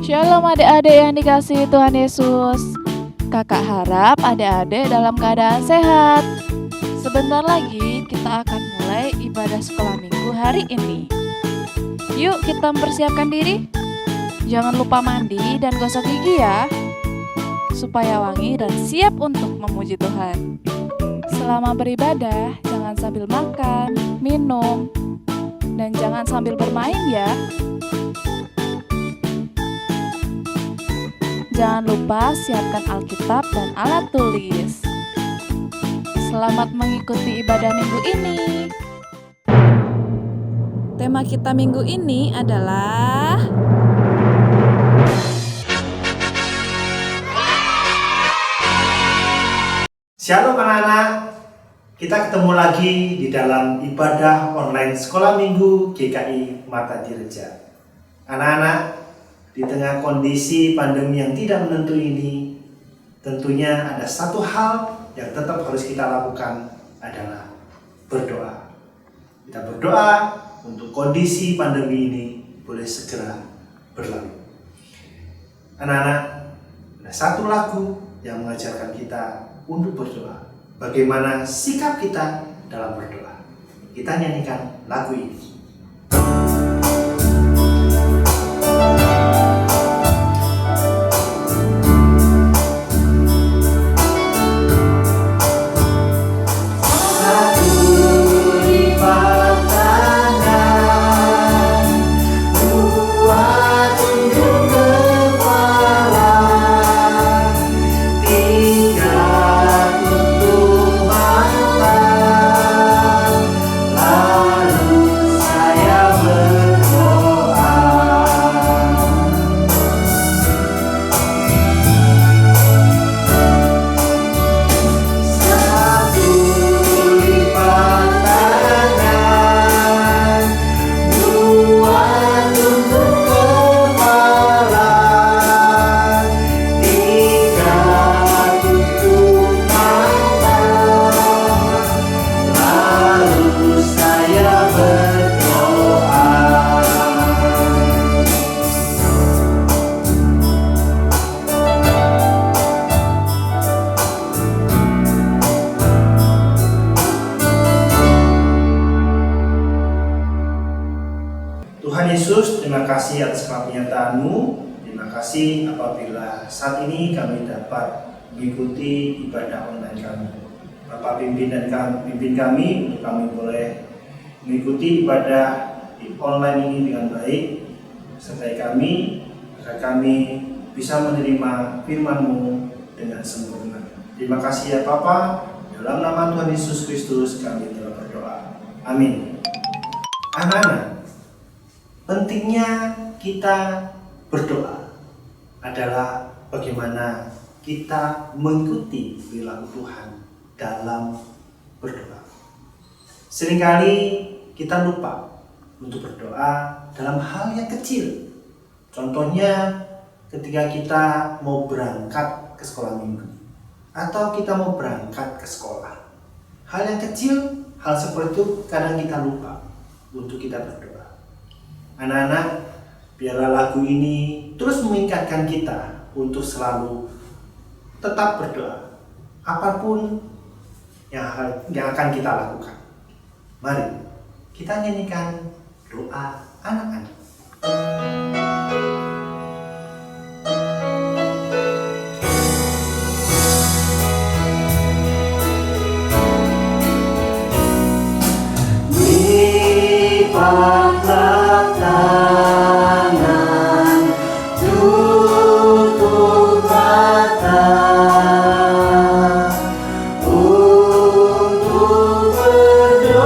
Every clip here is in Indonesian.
Shalom adik-adik yang dikasihi Tuhan Yesus. Kakak harap adik-adik dalam keadaan sehat. Sebentar lagi kita akan mulai ibadah sekolah minggu hari ini. Yuk kita mempersiapkan diri. Jangan lupa mandi dan gosok gigi ya, supaya wangi dan siap untuk memuji Tuhan. Selama beribadah, jangan sambil makan, minum, dan jangan sambil bermain ya. Jangan lupa siapkan Alkitab dan alat tulis. Selamat mengikuti ibadah minggu ini. Tema kita minggu ini adalah Shalom anak-anak, kita ketemu lagi di dalam ibadah online sekolah minggu GKI Mata Dirja. Anak-anak, di tengah kondisi pandemi yang tidak menentu ini, tentunya ada satu hal yang tetap harus kita lakukan adalah berdoa. Kita berdoa untuk kondisi pandemi ini boleh segera berlalu. Anak-anak, ada satu lagu yang mengajarkan kita untuk berdoa. Bagaimana sikap kita dalam berdoa. Kita nyanyikan lagu ini. Tuhan Yesus, terima kasih atas penyertaan-Mu. Terima kasih apabila saat ini kami dapat mengikuti ibadah online kami. Bapak pimpin kami untuk kami boleh mengikuti ibadah di online ini dengan baik. Sertai kami agar kami bisa menerima firman-Mu dengan sempurna. Terima kasih ya Bapa. Dalam nama Tuhan Yesus Kristus kami telah berdoa. Amin. Anak-anak, pentingnya kita berdoa adalah bagaimana kita mengikuti perilaku Tuhan dalam berdoa. Seringkali kita lupa untuk berdoa dalam hal yang kecil. Contohnya ketika kita mau berangkat ke sekolah minggu atau kita mau berangkat ke sekolah. Hal yang kecil, hal seperti itu kadang kita lupa untuk kita berdoa. Anak-anak, biarlah lagu ini terus mengingatkan kita untuk selalu tetap berdoa, apapun yang akan kita lakukan. Mari kita nyanyikan doa anak-anak. Lipatlah tangan, tutup mata untuk berdoa.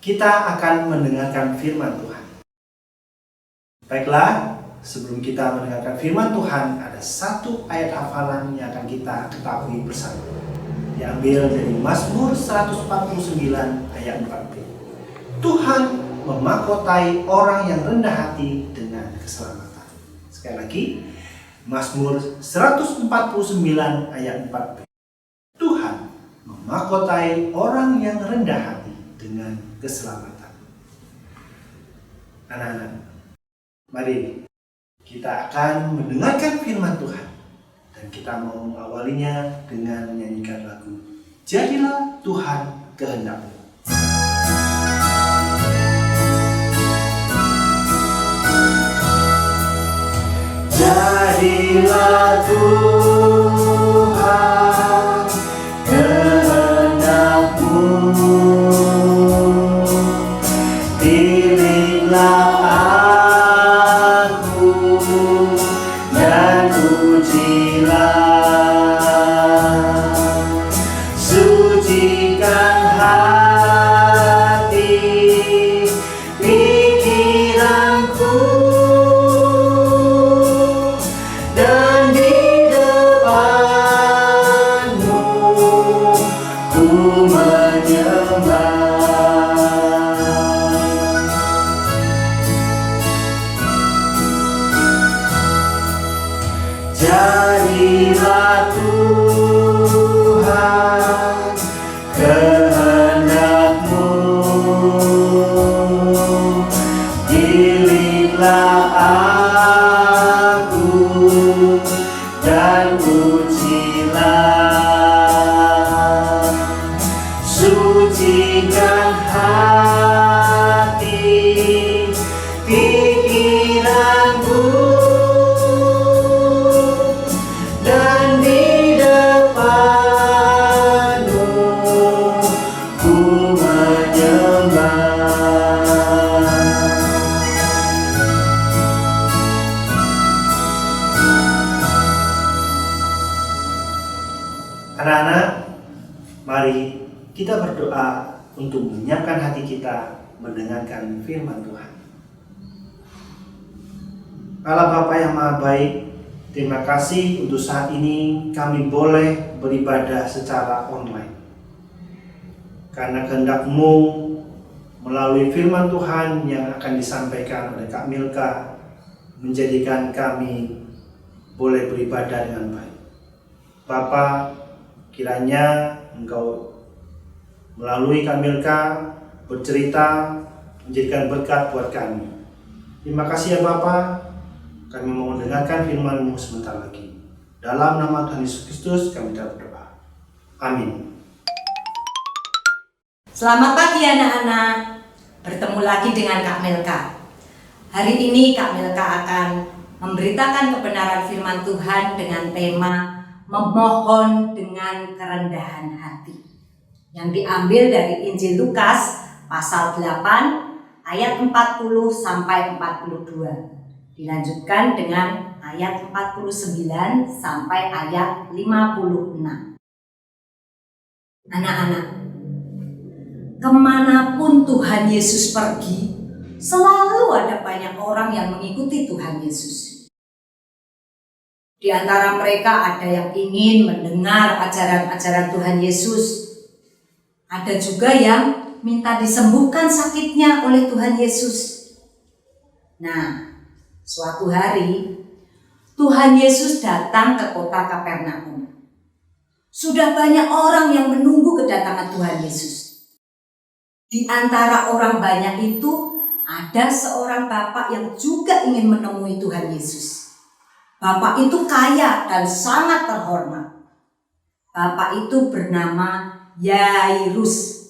kita akan mendengarkan firman Tuhan. Baiklah, sebelum kita mendengarkan firman Tuhan, ada satu ayat hafalan yang akan kita ketahui bersama. Diambil dari Mazmur 149 ayat 4b. Tuhan memahkotai orang yang rendah hati dengan keselamatan. Sekali lagi, Mazmur 149 ayat 4b. Tuhan memahkotai orang yang rendah hati dengan keselamatan. Anak-anak, mari kita akan mendengarkan firman Tuhan. Dan kita mau mengawalinya dengan menyanyikan lagu Jadilah Tuhan Kehendak-Mu. Jadilah Tuhan kehendak-Mu, pilihlah aku dan ujilah, sucikan hati pikiranku, dan di depan-Mu ku menyembah. Jadilah Tuhan kehendak-Mu, pilihlah aku dan ujilah, sucikan hati pikiranku, dan di depan-Mu ku menyembah. Anak-anak, mari kita berdoa untuk menyiapkan hati kita mendengarkan firman Tuhan. Allah Bapa yang Maha Baik, terima kasih untuk saat ini kami boleh beribadah secara online. Karena kehendak-Mu melalui firman Tuhan yang akan disampaikan oleh Kak Milka menjadikan kami boleh beribadah dengan baik. Bapa, kiranya Engkau melalui Kak Milka bercerita menjadikan berkat buat kami. Terima kasih ya Bapa. Kami mau mendengarkan firman-Mu sebentar lagi. Dalam nama Tuhan Yesus Kristus kami berdoa. Amin. Selamat pagi anak-anak. Bertemu lagi dengan Kak Milka. Hari ini Kak Milka akan memberitakan kebenaran firman Tuhan dengan tema memohon dengan kerendahan hati, yang diambil dari Injil Lukas pasal 8 ayat 40 sampai 42. Dilanjutkan dengan ayat 49 sampai ayat 56. Anak-anak, kemanapun Tuhan Yesus pergi, selalu ada banyak orang yang mengikuti Tuhan Yesus. Di antara mereka ada yang ingin mendengar ajaran-ajaran Tuhan Yesus. Ada juga yang minta disembuhkan sakitnya oleh Tuhan Yesus. Nah, suatu hari Tuhan Yesus datang ke kota Kapernaum. Sudah banyak orang yang menunggu kedatangan Tuhan Yesus. Di antara orang banyak itu ada seorang bapak yang juga ingin menemui Tuhan Yesus. Bapak itu kaya dan sangat terhormat. Bapak itu bernama Yairus.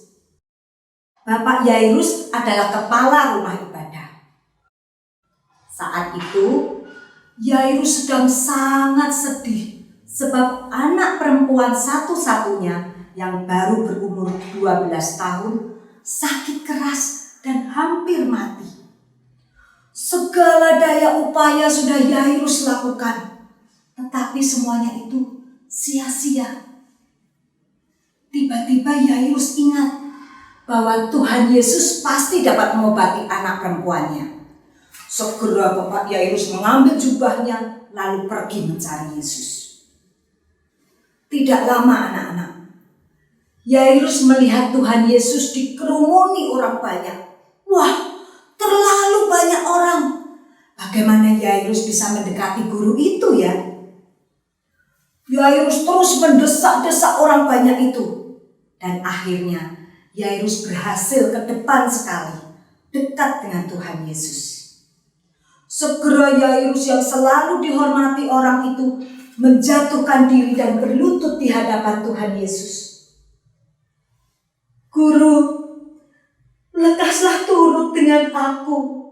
Bapak Yairus adalah kepala rumah ibadah. Saat itu Yairus sedang sangat sedih sebab anak perempuan satu-satunya yang baru berumur 12 tahun sakit keras dan hampir mati. Segala daya upaya sudah Yairus lakukan, tetapi semuanya itu sia-sia. Tiba-tiba Yairus ingat bahwa Tuhan Yesus pasti dapat mengobati anak perempuannya. Segera Bapak Yairus mengambil jubahnya lalu pergi mencari Yesus. Tidak lama anak-anak, Yairus melihat Tuhan Yesus dikerumuni orang banyak. Wah, terlalu banyak orang. Bagaimana Yairus bisa mendekati guru itu ya? Yairus terus mendesak-desak orang banyak itu. Dan akhirnya Yairus berhasil ke depan sekali, dekat dengan Tuhan Yesus. Segera Yairus yang selalu dihormati orang itu menjatuhkan diri dan berlutut di hadapan Tuhan Yesus. Guru, lekaslah turut dengan aku.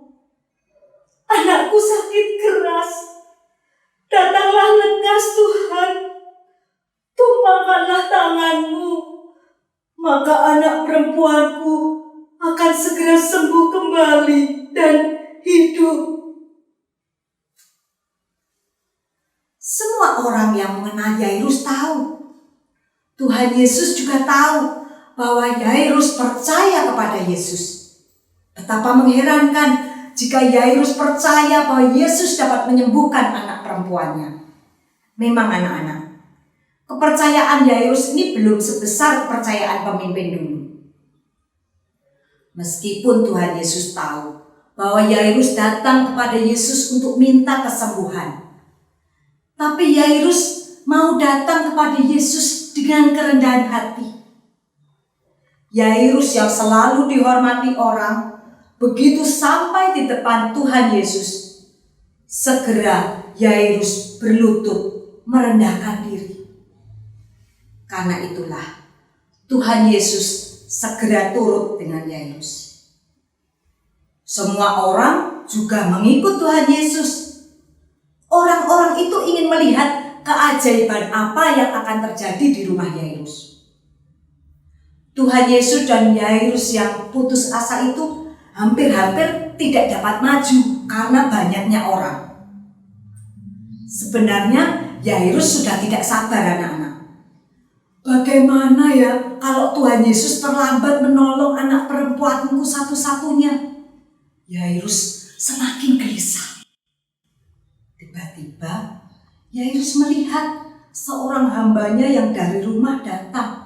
Anakku sakit keras. Datanglah lekas Tuhan. Tumpahkanlah tanganmu. Maka anak perempuanku akan segera sembuh kembali dan hidup. Semua orang yang mengenal Yairus tahu. Tuhan Yesus juga tahu bahwa Yairus percaya kepada Yesus. Betapa mengherankan jika Yairus percaya bahwa Yesus dapat menyembuhkan anak perempuannya. Memang anak-anak, kepercayaan Yairus ini belum sebesar kepercayaan pemimpin dulu. Meskipun Tuhan Yesus tahu bahwa Yairus datang kepada Yesus untuk minta kesembuhan, tapi Yairus mau datang kepada Yesus dengan kerendahan hati. Yairus yang selalu dihormati orang, begitu sampai di depan Tuhan Yesus, segera Yairus berlutut merendahkan diri. Karena itulah Tuhan Yesus segera turut dengan Yairus. Semua orang juga mengikut Tuhan Yesus. Orang-orang itu ingin melihat keajaiban apa yang akan terjadi di rumah Yairus. Tuhan Yesus dan Yairus yang putus asa itu hampir-hampir tidak dapat maju karena banyaknya orang. Sebenarnya Yairus sudah tidak sabar anak-anak. Bagaimana ya kalau Tuhan Yesus terlambat menolong anak perempuanku satu-satunya? Yairus semakin gelisah. Tiba-tiba Yairus melihat seorang hambanya yang dari rumah datang.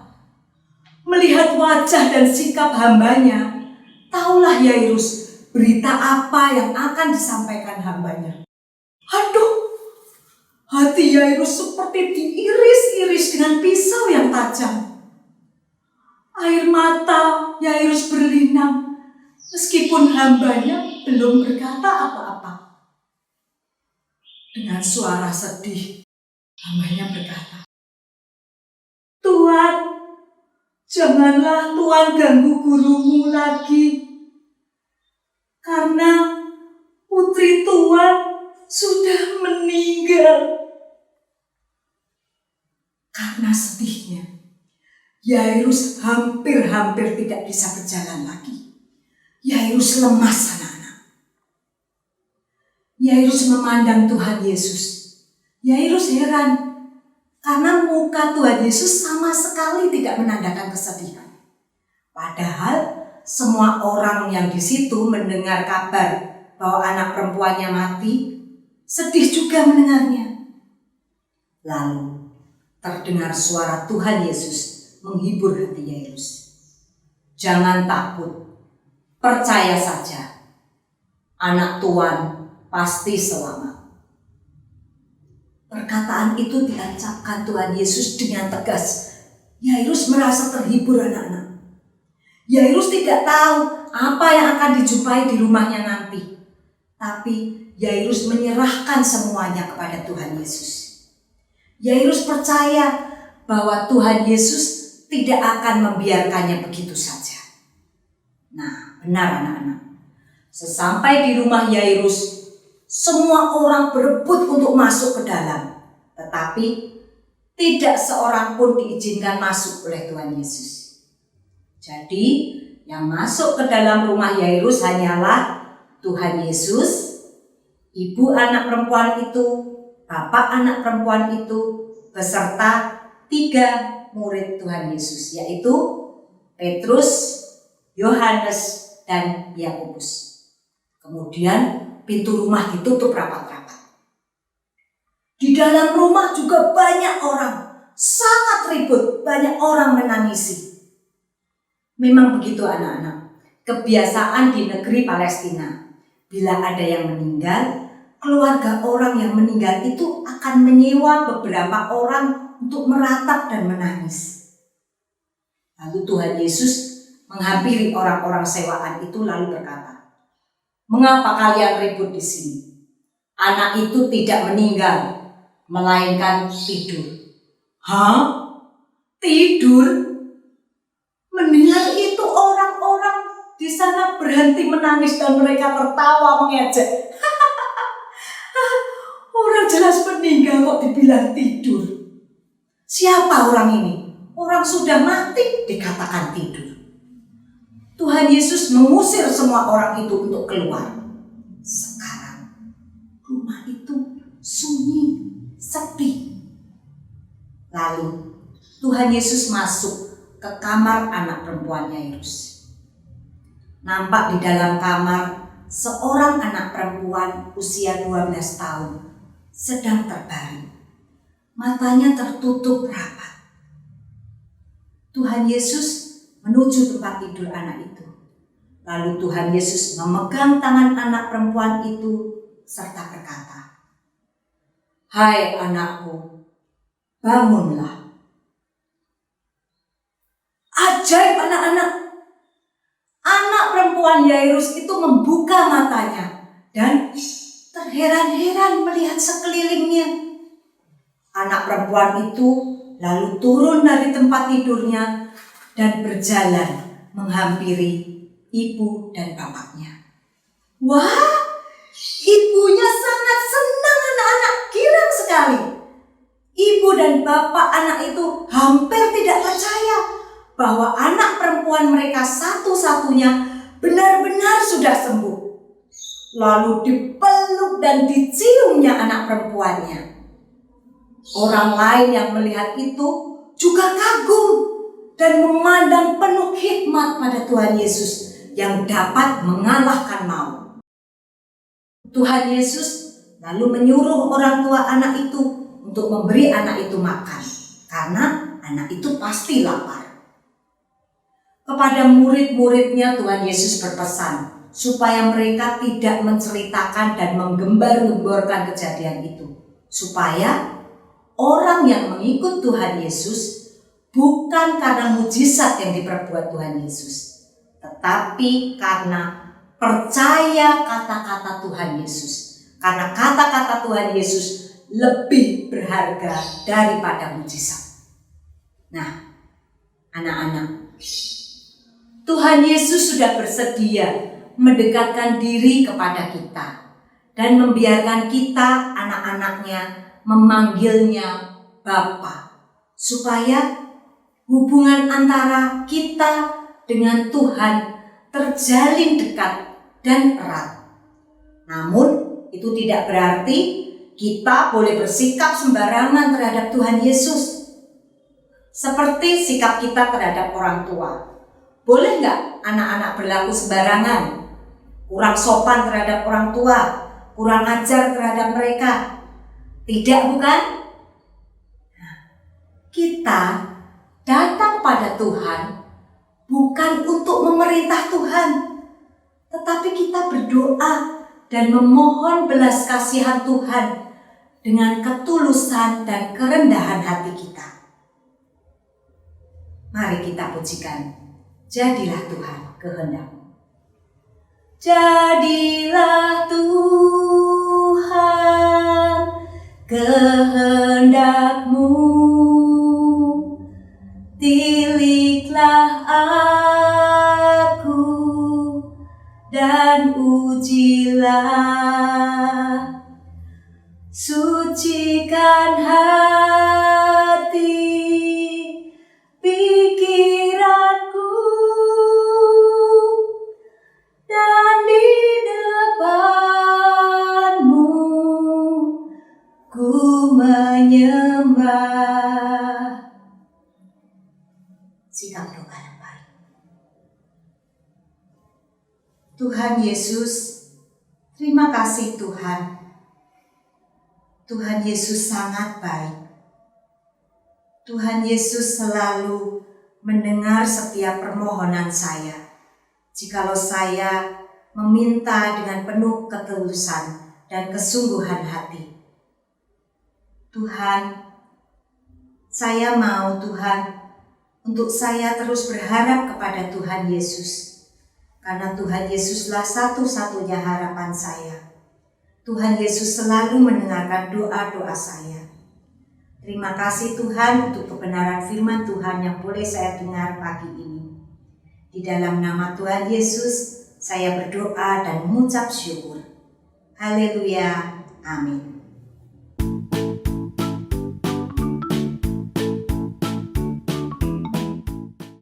Melihat wajah dan sikap hambanya, taulah Yairus berita apa yang akan disampaikan hambanya. Aduh, hati Yairus seperti diiris-iris dengan pisau yang tajam. Air mata Yairus berlinang, meskipun hambanya belum berkata apa-apa. Dengan suara sedih, hambanya berkata, Tuhan, janganlah Tuhan ganggu gurumu lagi. Karena putri Tuhan sudah meninggal. Karena sedihnya, Yairus hampir-hampir tidak bisa berjalan lagi. Yairus lemas anak-anak. Yairus memandang Tuhan Yesus. Yairus heran. Karena muka Tuhan Yesus sama sekali tidak menandakan kesedihan. Padahal semua orang yang di situ mendengar kabar bahwa anak perempuannya mati, sedih juga mendengarnya. Lalu terdengar suara Tuhan Yesus menghibur hati Yairus. Jangan takut, percaya saja. Anak Tuhan pasti selamat. Perkataan itu diucapkan Tuhan Yesus dengan tegas. Yairus merasa terhibur anak-anak. Yairus tidak tahu apa yang akan dijumpai di rumahnya nanti. Tapi Yairus menyerahkan semuanya kepada Tuhan Yesus. Yairus percaya bahwa Tuhan Yesus tidak akan membiarkannya begitu saja. Nah, benar anak-anak. Sesampai di rumah Yairus, semua orang berebut untuk masuk ke dalam, tetapi tidak seorang pun diizinkan masuk oleh Tuhan Yesus. Jadi, yang masuk ke dalam rumah Yairus hanyalah Tuhan Yesus, ibu anak perempuan itu, bapak anak perempuan itu, beserta 3 murid Tuhan Yesus, yaitu Petrus, Yohanes, dan Yakobus. Kemudian pintu rumah ditutup rapat-rapat. Di dalam rumah juga banyak orang, sangat ribut, banyak orang menangisi. Memang begitu anak-anak, kebiasaan di negeri Palestina. Bila ada yang meninggal, keluarga orang yang meninggal itu akan menyewa beberapa orang untuk meratap dan menangis. Lalu Tuhan Yesus menghampiri orang-orang sewaan itu lalu berkata, "Mengapa kalian ribut di sini? Anak itu tidak meninggal, melainkan tidur." Hah? Tidur? Mendengar itu orang-orang di sana berhenti menangis dan mereka tertawa mengejek. Orang jelas meninggal kok dibilang tidur. Siapa orang ini? Orang sudah mati dikatakan tidur. Tuhan Yesus mengusir semua orang itu untuk keluar. Sekarang rumah itu sunyi, sepi. Lalu Tuhan Yesus masuk ke kamar anak perempuan Yairus. Nampak di dalam kamar seorang anak perempuan usia 12 tahun sedang terbaring. Matanya tertutup rapat. Tuhan Yesus menuju tempat tidur anak itu. Lalu Tuhan Yesus memegang tangan anak perempuan itu serta berkata, "Hai anakku, bangunlah." Ajaib anak-anak. Anak perempuan Yairus itu membuka matanya dan terheran-heran melihat sekelilingnya. Anak perempuan itu lalu turun dari tempat tidurnya dan berjalan menghampiri ibu dan bapaknya. Wah, ibunya sangat senang anak-anak, girang sekali. Ibu dan bapak anak itu hampir tidak percaya bahwa anak perempuan mereka satu-satunya benar-benar sudah sembuh. Lalu dipeluk dan diciumnya anak perempuannya. Orang lain yang melihat itu juga kagum dan memandang penuh hikmat pada Tuhan Yesus yang dapat mengalahkan maut. Tuhan Yesus lalu menyuruh orang tua anak itu untuk memberi anak itu makan, karena anak itu pasti lapar. Kepada murid-muridnya Tuhan Yesus berpesan supaya mereka tidak menceritakan dan menggembar-gemborkan kejadian itu, supaya orang yang mengikut Tuhan Yesus bukan karena mujizat yang diperbuat Tuhan Yesus, tetapi karena percaya kata-kata Tuhan Yesus. Karena kata-kata Tuhan Yesus lebih berharga daripada mujizat. Nah, anak-anak, Tuhan Yesus sudah bersedia mendekatkan diri kepada kita dan membiarkan kita, anak-anaknya, memanggilnya Bapa, supaya hubungan antara kita dengan Tuhan terjalin dekat dan erat. Namun itu tidak berarti kita boleh bersikap sembarangan terhadap Tuhan Yesus, seperti sikap kita terhadap orang tua. Boleh nggak anak-anak berlaku sembarangan, kurang sopan terhadap orang tua, kurang ajar terhadap mereka? Tidak, bukan? Kita datang pada Tuhan bukan untuk memerintah Tuhan, tetapi kita berdoa dan memohon belas kasihan Tuhan dengan ketulusan dan kerendahan hati kita. Mari kita pujikan, "Jadilah Tuhan kehendak-Mu." Jadilah Tuhan kehendak-Mu, tiliklah aku dan ujilah, sucikan hati pikiranku, dan di depan-Mu ku menyembah. Sikap doa yang baik. Tuhan Yesus, terima kasih Tuhan. Tuhan Yesus sangat baik. Tuhan Yesus selalu mendengar setiap permohonan saya. Jikalau saya meminta dengan penuh ketulusan dan kesungguhan hati. Tuhan, saya mau Tuhan, untuk saya terus berharap kepada Tuhan Yesus. Karena Tuhan Yesuslah satu-satunya harapan saya. Tuhan Yesus selalu mendengarkan doa-doa saya. Terima kasih Tuhan untuk kebenaran firman Tuhan yang boleh saya dengar pagi ini. Di dalam nama Tuhan Yesus, saya berdoa dan mengucap syukur. Haleluya. Amin.